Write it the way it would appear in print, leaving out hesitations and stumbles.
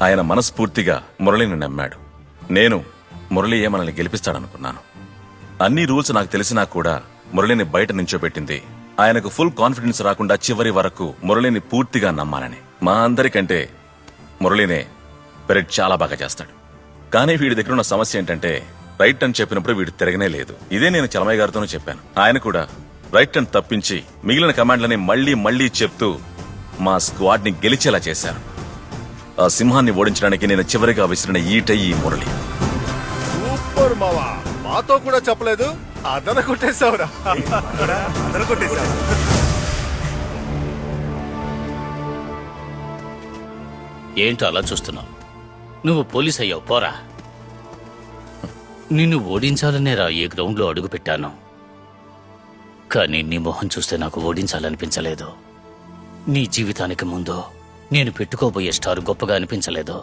ఆయన మనస్ఫూర్తిగా మురళిని నమ్మాడు. నేను మురళియే మనల్ని గెలిపిస్తాడనుకున్నాను. అన్ని రూల్స్ నాకు తెలిసినా కూడా మురళిని బయట నించోబెట్టింది ఆయనకు ఫుల్ కాన్ఫిడెన్స్ రాకుండా చివరి వరకు మురళిని పూర్తిగా నమ్మాలని. మా అందరికంటే మురళినే పెరెడ్ చాలా బాగా చేస్తాడు. కానీ వీడి దగ్గర ఉన్న సమస్య ఏంటంటే రైట్ టర్న్ చెప్పినప్పుడు వీడు తిరగనే లేదు. ఇదే నేను చలమయ్య గారితోనూ చెప్పాను. ఆయన కూడా రైట్ టర్న్ తప్పించి మిగిలిన కమాండ్లని మళ్లీ మళ్లీ చెప్తూ మా స్క్వాడ్ ని గెలిచేలా చేశారు. ఆ సింహాన్ని ఓడించడానికి నేను చివరిగా విసిరిన ఈట ఈ మురళి. సూపర్ మావా, మాతో కూడా చెప్పలేదు, అదన కొట్టేశావురా. ఏంటో అలా చూస్తున్నావు? నువ్వు పోలీస్ అయ్యావు, పోరా. నిన్ను ఓడించాలనేరా ఈ గ్రౌండ్లో అడుగు పెట్టాను. కానీ నీ మొహం చూస్తే నాకు ఓడించాలనిపించలేదు. నీ జీవితానికి ముందు నేను పెట్టుకోబోయే స్టార్ గొప్పగా అనిపించలేదు.